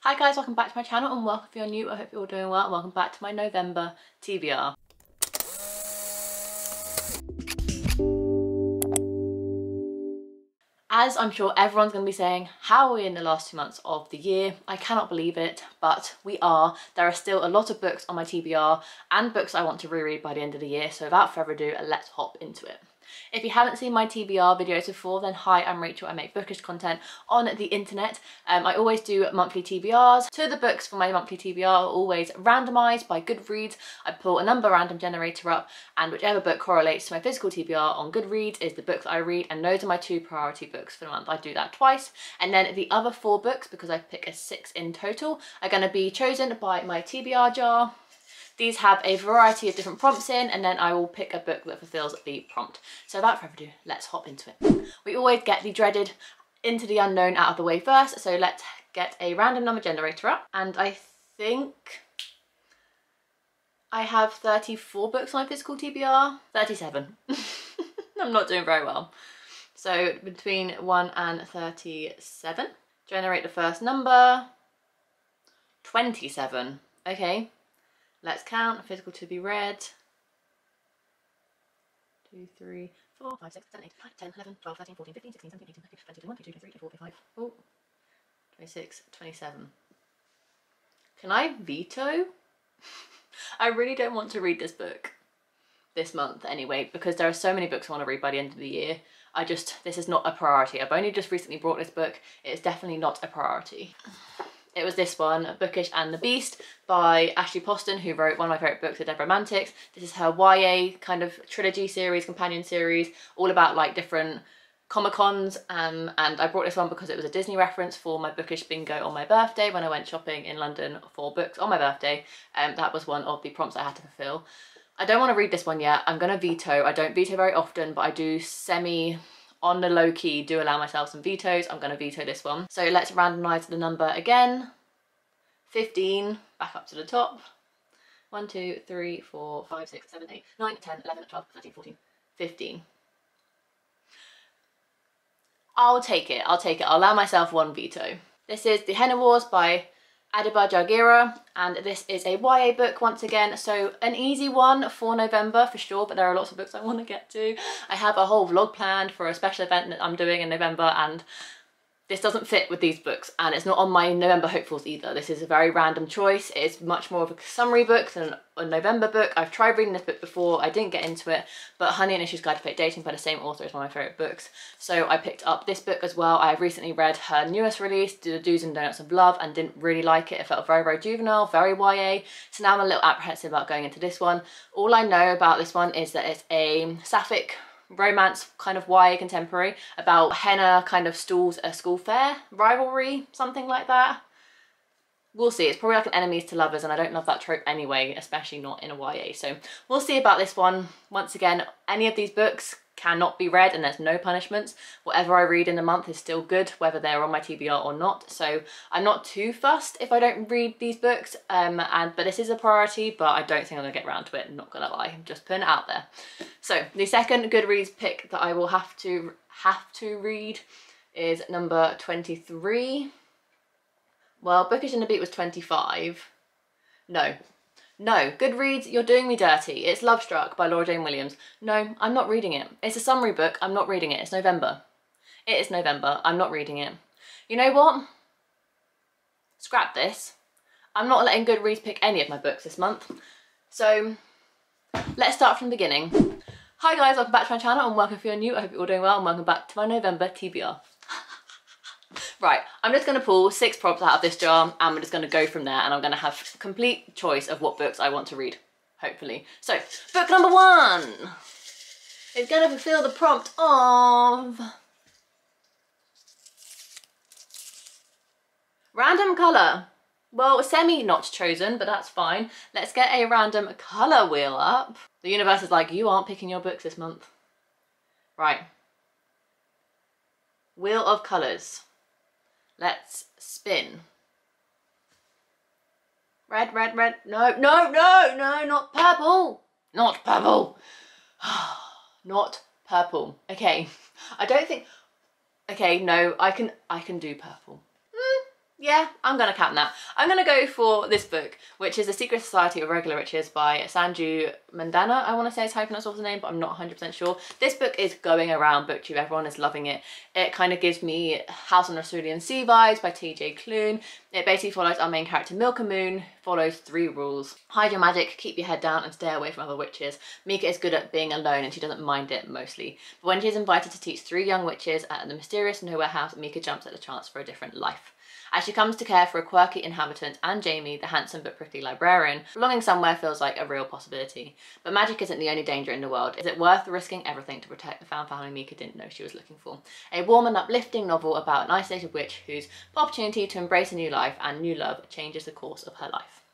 Hi guys, welcome back to my channel and welcome if you're new. I hope you're all doing well and welcome back to my November TBR. As I'm sure everyone's going to be saying, how are we in the last 2 months of the year? I cannot believe it, but we are. There are still a lot of books on my TBR and books I want to reread by the end of the year, so without further ado, let's hop into it. If you haven't seen my TBR videos before, then hi, I'm Rachel. I make bookish content on the internet. I always do monthly TBRs. Two of the books for my monthly TBR are always randomised by Goodreads. I pull a number random generator up, and whichever book correlates to my physical TBR on Goodreads is the book that I read, and those are my 2 priority books for the month. I do that twice, and then the other 4 books, because I pick a 6 in total, are going to be chosen by my TBR jar. These have a variety of different prompts in, and then I will pick a book that fulfills the prompt. So without further ado, let's hop into it. We always get the dreaded into the unknown out of the way first, so let's get a random number generator up. And I think I have 34 books on my physical TBR. 37. I'm not doing very well. So between 1 and 37. Generate the first number. 27. Okay. Let's count. Physical to be read. 2, 3, 4, 5, 6, 7, 8, 9, 10, 11, 12, 13, 14, 15, 16, 17, 18, 19, 20, 21, 22, 23, 24, 25, oh, 26, 27. Can I veto? I really don't want to read this book this month anyway, because there are so many books I want to read by the end of the year. This is not a priority. I've only just recently bought this book. It's definitely not a priority. It was this one, Bookish and the Beast by Ashley Poston, who wrote one of my favourite books, The Dead Romantics. This is her YA kind of trilogy series, companion series, all about like different Comic-Cons, and I brought this one because it was a Disney reference for my bookish bingo on my birthday when I went shopping in London for books on my birthday. That was one of the prompts I had to fulfill. I don't want to read this one yet. I'm going to veto. I don't veto very often, but I do on the low key do allow myself some vetoes. I'm going to veto this one. So let's randomise the number again. 15, back up to the top. 1, 2, 3, 4, 5, 6, 7, 8, 9, 10, 11, 12, 13, 14, 15. I'll take it. I'll allow myself 1 veto. This is The Henna Wars by Adiba Jagira, and this is a YA book once again, so an easy one for November for sure, but there are lots of books I want to get to. I have a whole vlog planned for a special event that I'm doing in November, and this doesn't fit with these books, and it's not on my November hopefuls either. This is a very random choice. It's much more of a summary book than a November book. I've tried reading this book before, I didn't get into it, but Honey and Issues Guide to Fake Dating by the same author is one of my favourite books. So I picked up this book as well. I have recently read her newest release, The Do's and Don'ts of Love, and didn't really like it. It felt very, very juvenile, very YA. So now I'm a little apprehensive about going into this one. All I know about this one is that it's a sapphic romance kind of YA contemporary about henna kind of stalls a school fair rivalry, something like that. We'll see. It's probably like an enemies to lovers, and I don't love that trope anyway, especially not in a YA. So we'll see about this one. Once again, any of these books cannot be read and there's no punishments. Whatever I read in a month is still good, whether they're on my TBR or not. So I'm not too fussed if I don't read these books, but this is a priority, but I don't think I'm gonna get around to it, I'm not gonna lie. I'm just putting it out there. So the second Goodreads pick that I will have to read is number 23. Well, Bookish and the Beat was 25. No, Goodreads, you're doing me dirty. It's Love Struck by Laura Jane Williams. No, I'm not reading it. It's a summary book. I'm not reading it. It's November. It is November. I'm not reading it. You know what? Scrap this. I'm not letting Goodreads pick any of my books this month. So let's start from the beginning. Hi guys, welcome back to my channel and welcome if you're new. I hope you're all doing well and welcome back to my November TBR. Right, I'm just going to pull 6 prompts out of this jar and we're just going to go from there, and I'm going to have complete choice of what books I want to read, hopefully. So, book number 1 is going to fulfill the prompt of random colour. Well, semi not chosen, but that's fine. Let's get a random colour wheel up. The universe is like, you aren't picking your books this month. Right. Wheel of colours. Let's spin. Red, red, red. No, not purple. Not purple. Not purple. Okay. I don't think... Okay, no, I can do purple. Yeah, I'm gonna count that. I'm gonna go for this book, which is The Secret Society of Regular Riches by Sanju Mandana. I want to say it's how you pronounce the name, but I'm not 100% sure. This book is going around booktube. Everyone is loving it. It kind of gives me House on the Cerulean Sea vibes by TJ Klune. It basically follows our main character Milka Moon, follows 3 rules. Hide your magic, keep your head down, and stay away from other witches. Mika is good at being alone and she doesn't mind it mostly. But when she's invited to teach 3 young witches at the mysterious Nowhere House, Mika jumps at the chance for a different life. As she comes to care for a quirky inhabitant and Jamie, the handsome but prickly librarian, belonging somewhere feels like a real possibility. But magic isn't the only danger in the world. Is it worth risking everything to protect the found family Mika didn't know she was looking for? A warm and uplifting novel about an isolated witch whose opportunity to embrace a new life and new love changes the course of her life.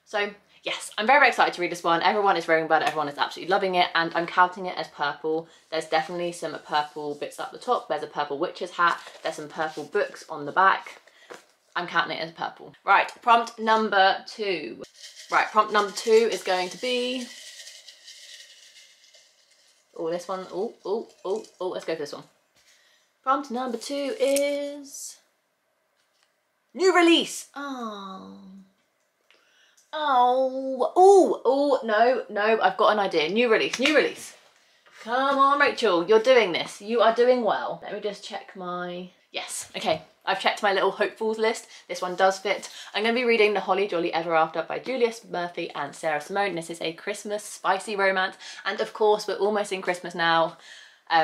So yes, I'm very, very excited to read this one. Everyone is raving about it, everyone is absolutely loving it, and I'm counting it as purple. There's definitely some purple bits up the top. There's a purple witch's hat. There's some purple books on the back. I'm counting it as purple. Right, prompt number 2. Right, prompt number 2 is going to be... Oh, this one. Oh, let's go for this one. Prompt number 2 is... New release! Oh, no, I've got an idea. New release. Come on, Rachel, you're doing this. You are doing well. Let me just check my... Yes, okay. I've checked my little hopefuls list. This one does fit. I'm going to be reading The Holly Jolly Ever After by Julius Murphy and Sarah Simone. This is a Christmas spicy romance. And of course, we're almost in Christmas now.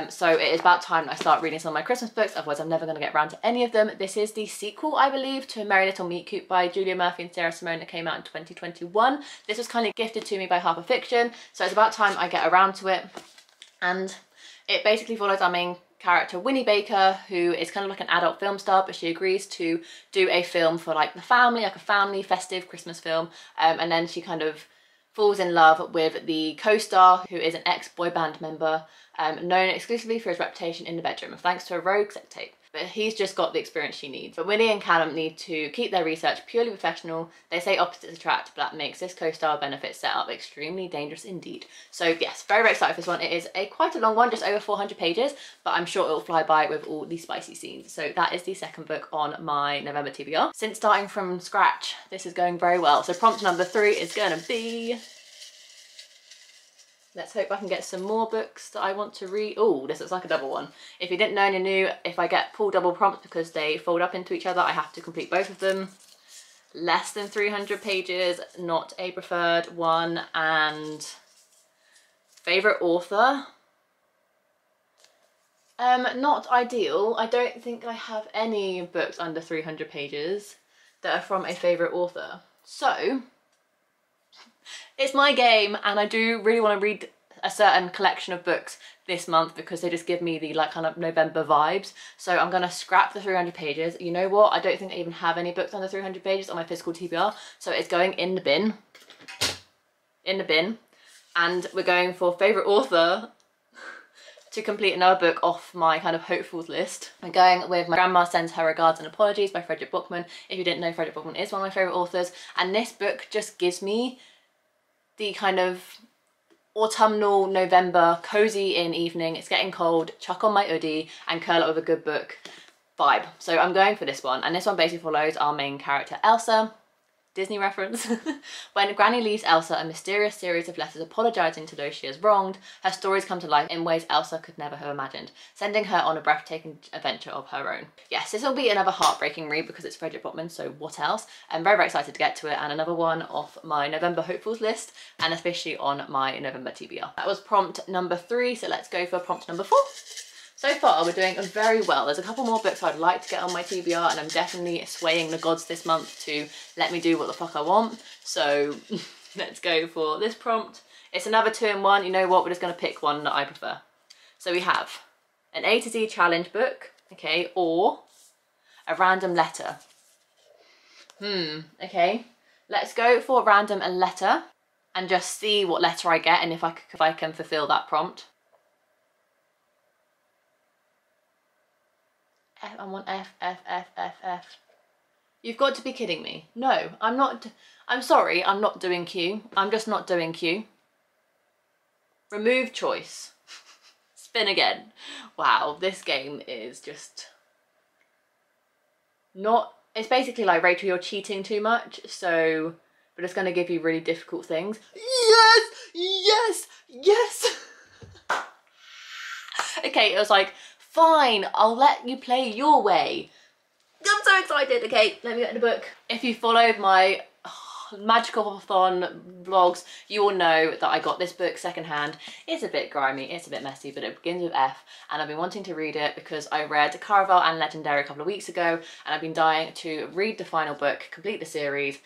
So it is about time I start reading some of my Christmas books, otherwise I'm never going to get around to any of them. This is the sequel, I believe, to Merry Little Meat Coop by Julia Murphy and Sarah Simone that came out in 2021. This was kind of gifted to me by Harper Fiction, so it's about time I get around to it. And it basically follows our main character Winnie Baker, who is kind of like an adult film star, but she agrees to do a film for like the family, like a family festive Christmas film, and then she kind of falls in love with the co-star, who is an ex-boy band member, known exclusively for his reputation in the bedroom, and thanks to a rogue sex tape. But he's just got the experience she needs. But Winnie and Callum need to keep their research purely professional. They say opposites attract, but that makes this co-star benefit setup extremely dangerous indeed. So yes, very, very excited for this one. It is quite a long one, just over 400 pages, but I'm sure it will fly by with all the spicy scenes. So that is the second book on my November TBR. Since starting from scratch, this is going very well. So prompt number 3 is gonna be... Let's hope I can get some more books that I want to read. Oh, this looks like a double one. If you didn't know and you're new, if I get pull double prompts because they fold up into each other, I have to complete both of them. Less than 300 pages, not a preferred one, and favourite author. Not ideal. I don't think I have any books under 300 pages that are from a favourite author. So... it's my game, and I do really want to read a certain collection of books this month because they just give me the like kind of November vibes. So I'm gonna scrap the 300 pages. You know what? I don't think I even have any books under 300 pages on my physical TBR. So it's going in the bin. In the bin. And we're going for favourite author to complete another book off my kind of hopefuls list. I'm going with My Grandma Sends Her Regards and Apologies by Frederick Buckman. If you didn't know, Frederick Buckman is one of my favourite authors. And this book just gives me the kind of autumnal November cozy in evening, it's getting cold, chuck on my hoodie and curl up with a good book vibe. So I'm going for this one, and this one basically follows our main character Elsa, Disney reference. When Granny leaves Elsa a mysterious series of letters apologising to those she has wronged, her stories come to life in ways Elsa could never have imagined, sending her on a breathtaking adventure of her own. Yes, this will be another heartbreaking read because it's Frederick Buckman, so what else? I'm very, very excited to get to it, and another one off my November hopefuls list, and especially on my November TBR. That was prompt number 3, so let's go for prompt number 4. So far, we're doing very well. There's a couple more books I'd like to get on my TBR, and I'm definitely swaying the gods this month to let me do what the fuck I want. So let's go for this prompt. It's another 2-in-1. You know what? We're just going to pick one that I prefer. So we have an A to Z challenge book, okay, or a random letter. Okay. Let's go for a random letter and just see what letter I get and if I can fulfill that prompt. I want F, F, F, F, F. You've got to be kidding me. No, I'm not. I'm sorry, I'm not doing Q. I'm just not doing Q. Remove choice. Spin again. Wow, this game is just not It's basically like, Rachel, you're cheating too much, so we're just going to give you really difficult things. Yes! Yes! Yes! Okay, it was like, fine, I'll let you play your way. I'm so excited. Okay, let me get the book. If you followed my magical Magical-a-thon vlogs, you will know that I got this book secondhand. It's a bit grimy, it's a bit messy, but it begins with F, and I've been wanting to read it because I read Caraval and Legendary a couple of weeks ago, and I've been dying to read the final book, complete the series,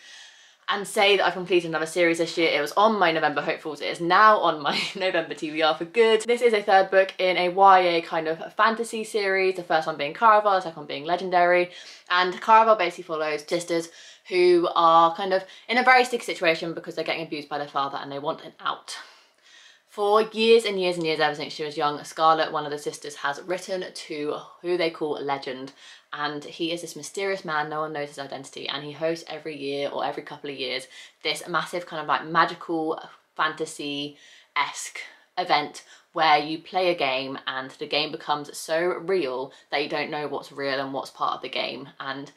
and say that I've completed another series this year. It was on my November hopefuls. It is now on my November TBR for good. This is a third book in a YA kind of fantasy series. The first one being Caraval, the second one being Legendary. And Caraval basically follows sisters who are kind of in a very sticky situation because they're getting abused by their father and they want an out. For years and years and years, ever since she was young, Scarlett, one of the sisters, has written to who they call Legend, and he is this mysterious man, no one knows his identity, and he hosts every year or every couple of years this massive kind of like magical fantasy-esque event where you play a game and the game becomes so real that you don't know what's real and what's part of the game. And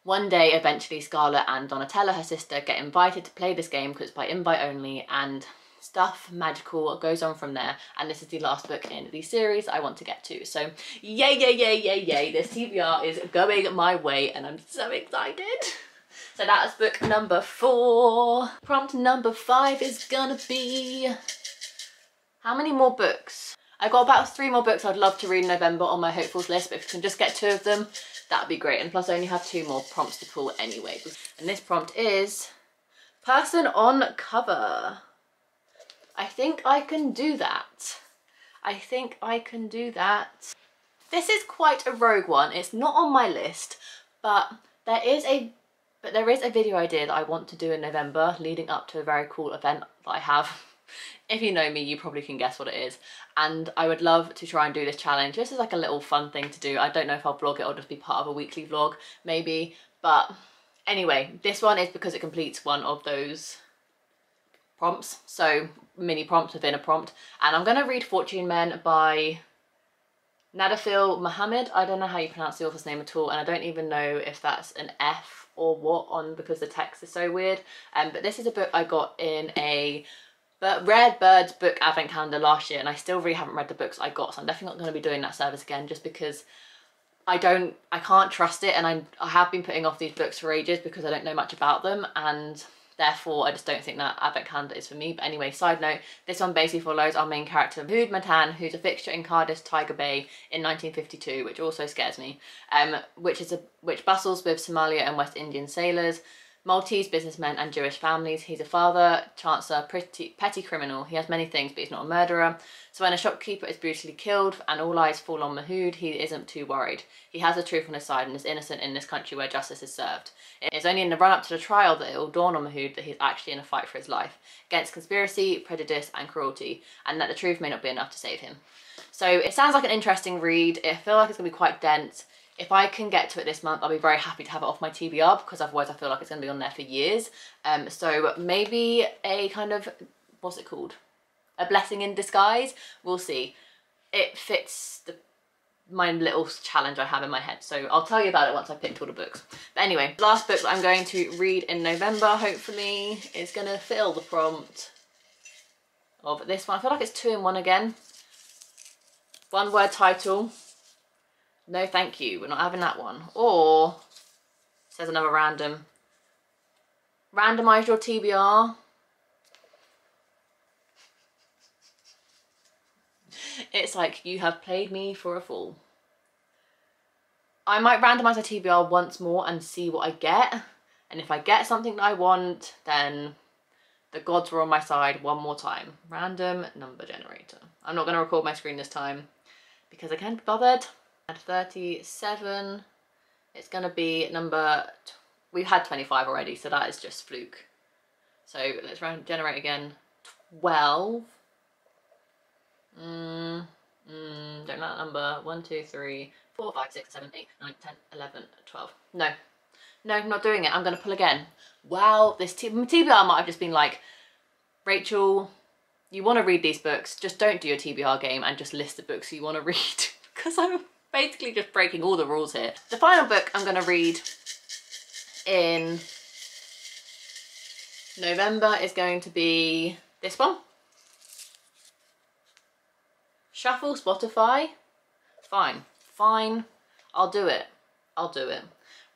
one day, eventually, Scarlett and Donatella, her sister, get invited to play this game because it's by invite only, and stuff magical goes on from there. And this is the last book in the series I want to get to. So yay, yay, yay, yay, yay. This TBR is going my way and I'm so excited. So that's book number 4. Prompt number 5 is gonna be... how many more books? I've got about 3 more books I'd love to read in November on my hopefuls list, but if you can just get 2 of them, that'd be great. And plus I only have 2 more prompts to pull anyway. And this prompt is person on cover. I think I can do that. I think I can do that. This is quite a rogue one. It's not on my list, but there is a video idea that I want to do in November leading up to a very cool event that I have. If you know me, you probably can guess what it is. And I would love to try and do this challenge. This is like a little fun thing to do. I don't know if I'll vlog it or just be part of a weekly vlog, maybe. But anyway, this one is because it completes one of those prompts. So mini prompts within a prompt. And I'm going to read Fortune Men by Nadafil Mohammed. I don't know how you pronounce the author's name at all. And I don't even know if that's an F or what on because the text is so weird. But this is a book I got in a Red Birds book advent calendar last year, and I still really haven't read the books I got, so I'm definitely not going to be doing that service again just because I can't trust it, and I have been putting off these books for ages because I don't know much about them, and therefore I just don't think that advent calendar is for me. But anyway, side note, this one basically follows our main character Mahood Matan, who's a fixture in Cardiff's Tiger Bay in 1952, which also scares me, which bustles with Somalia and West Indian sailors, Maltese businessmen and Jewish families. He's a father, chancer, petty criminal. He has many things, but he's not a murderer. So when a shopkeeper is brutally killed and all eyes fall on Mahood, he isn't too worried. He has the truth on his side and is innocent in this country where justice is served. It is only in the run-up to the trial that it will dawn on Mahood that he's actually in a fight for his life, against conspiracy, prejudice and cruelty, and that the truth may not be enough to save him. So it sounds like an interesting read. I feel like it's going to be quite dense. If I can get to it this month, I'll be very happy to have it off my TBR because otherwise I feel like it's going to be on there for years. So maybe a kind of, what's it called? A blessing in disguise? We'll see. It fits my little challenge I have in my head. So I'll tell you about it once I've picked all the books. But anyway, the last book that I'm going to read in November, hopefully, is going to fill the prompt of this one. I feel like it's 2 in 1 again. 1 word title. No thank you, we're not having that one. Or, says another random. Randomise your TBR. It's like, you have played me for a fool. I might randomise a TBR once more and see what I get. And if I get something that I want, then the gods were on my side one more time. Random number generator. I'm not going to record my screen this time because I can't be bothered. At 37, it's going to be number, we've had 25 already, so that is just fluke. So let's generate again, 12. Don't know that number, 1, 2, 3, 4, 5, 6, 7, 8, 9, 10, 11, 12. No, I'm not doing it, I'm going to pull again. Wow, this TBR might have just been like, Rachel, you want to read these books, just don't do your TBR game and just list the books you want to read. Because I'm basically just breaking all the rules here. The final book I'm going to read in November is going to be this one. Shuffle, Spotify. Fine. I'll do it.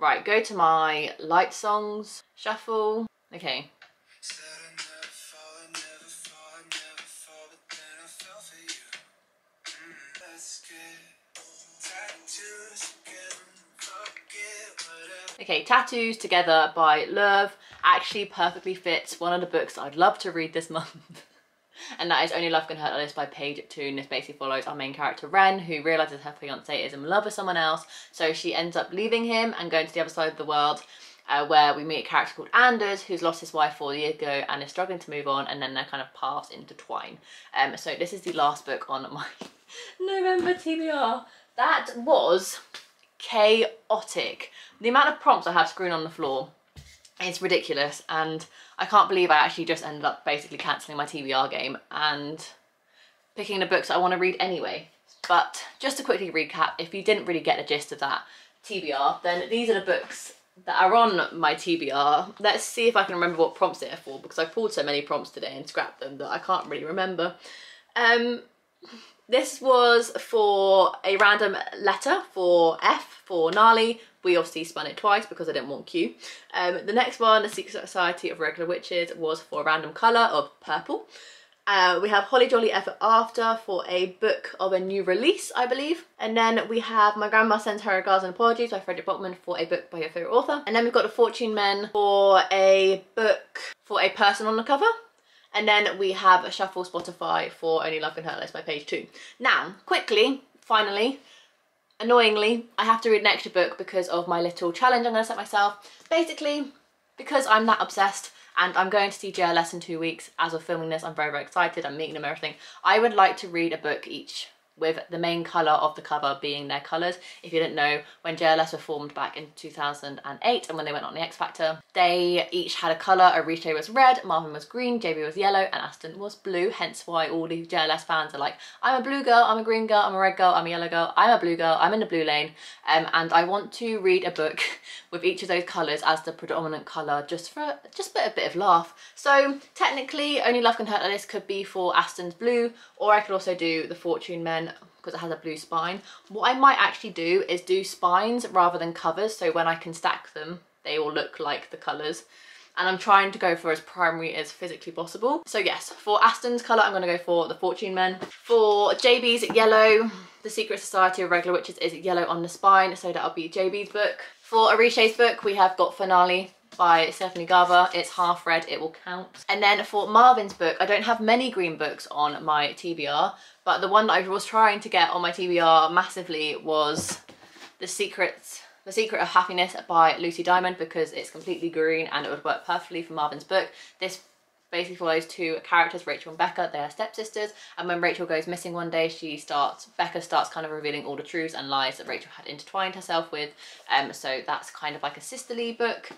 Right, go to my light songs. Shuffle. Okay. Okay, Tattoos Together by Love actually perfectly fits one of the books I'd love to read this month. And that is Only Love Can Hurt Like This by page 2. And this basically follows our main character Ren, who realises her fiance is in love with someone else. So she ends up leaving him and going to the other side of the world, where we meet a character called Anders, who's lost his wife 4 years ago and is struggling to move on, and then their kind of paths intertwine. So this is the last book on my November TBR. That was chaotic. The amount of prompts I had screwing on the floor is ridiculous, and I can't believe I actually just ended up basically cancelling my TBR game and picking the books I want to read anyway. But just to quickly recap, if you didn't really get the gist of that TBR, then these are the books that are on my TBR. Let's see if I can remember what prompts they're for, because I pulled so many prompts today and scrapped them that I can't really remember. This was for a random letter for F for Gnarly. We obviously spun it twice because I didn't want Q. The next one, The Secret Society of Regular Witches, was for a random colour of purple. We have Holly Jolly Ever After for a book of a new release, I believe. And then we have My Grandma Sends Her Regards and Apologies by Frederick Botman for a book by your favourite author. And then we've got The Fortune Men for a book for a person on the cover. And then we have a Shuffle Spotify for Only Love Can Hurt Less by page 2. Now, quickly, finally, annoyingly, I have to read an extra book because of my little challenge I'm going to set myself. Basically, because I'm that obsessed and I'm going to see JLS in 2 weeks. As of filming this, I'm very, very excited. I'm meeting them and everything. I would like to read a book each, with the main colour of the cover being their colours. If you didn't know, when JLS were formed back in 2008 and when they went on the X Factor, they each had a colour. Arisha was red, Marvin was green, JB was yellow, and Aston was blue, hence why all the JLS fans are like, I'm a blue girl, I'm a green girl, I'm a red girl, I'm a yellow girl, I'm a blue girl, I'm in the blue lane. And I want to read a book with each of those colours as the predominant colour, just for a bit of laugh. So technically, Only Love Can Hurt Like This could be for Aston's blue, or I could also do The Fortune Men because it has a blue spine. What I might actually do is do spines rather than covers, so when I can stack them, they all look like the colours. And I'm trying to go for as primary as physically possible. So yes, for Aston's colour, I'm going to go for The Fortune Men. For JB's yellow, The Secret Society of Regular Witches is yellow on the spine, so that'll be JB's book. For Arisha's book, we have got Finale by Stephanie Garber. It's half red, it will count. And then for Marvin's book, I don't have many green books on my TBR, but the one that I was trying to get on my TBR massively was The Secret of Happiness by Lucy Diamond, because it's completely green and it would work perfectly for Marvin's book. This basically follows two characters, Rachel and Becca. They are stepsisters, and when Rachel goes missing one day, Becca starts kind of revealing all the truths and lies that Rachel had intertwined herself with. So that's kind of like a sisterly book.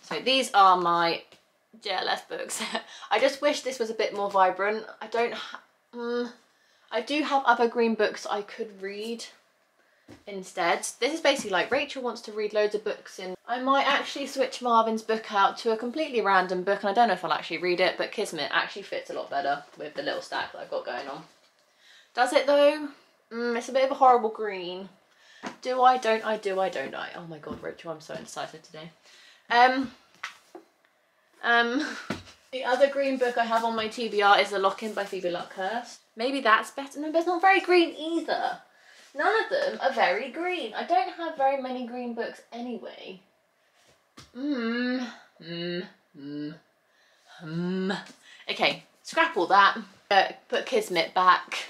So these are my JLS books. I just wish this was a bit more vibrant. I do have other green books I could read instead. This is basically like Rachel wants to read loads of books in. I might actually switch Marvin's book out to a completely random book, and I don't know if I'll actually read it, but Kismet actually fits a lot better with the little stack that I've got going on. Does it though? It's a bit of a horrible green. Do I, don't I, do I, don't I? Oh my god, Rachel, I'm so indecisive today. The other green book I have on my TBR is The Lock-In by Phoebe Luckhurst. Maybe that's better. No, but it's not very green either. None of them are very green. I don't have very many green books anyway. Okay, scrap all that. Put Kismet back.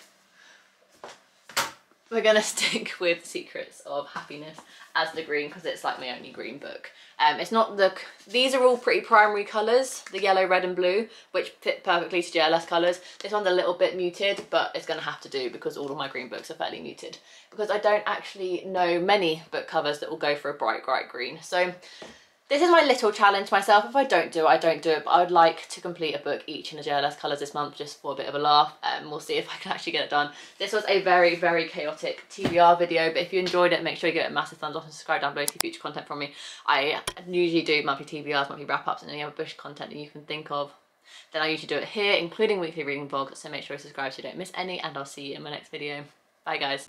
We're gonna stick with Secrets of Happiness as the green because it's like my only green book. It's not these are all pretty primary colours, the yellow, red and blue, which fit perfectly to JLS colours. This one's a little bit muted, but it's gonna have to do because all of my green books are fairly muted. Because I don't actually know many book covers that will go for a bright, bright green. So This is my little challenge myself. If I don't do it, I don't do it, but I would like to complete a book each in the JLS colours this month, just for a bit of a laugh. We'll see if I can actually get it done. This was a very, very chaotic TBR video, but if you enjoyed it, make sure you give it a massive thumbs up and subscribe down below to future content from me. I usually do monthly TBRs, monthly wrap-ups, and any other bush content that you can think of. Then I usually do it here, including weekly reading vlogs, so make sure you subscribe so you don't miss any, and I'll see you in my next video. Bye guys.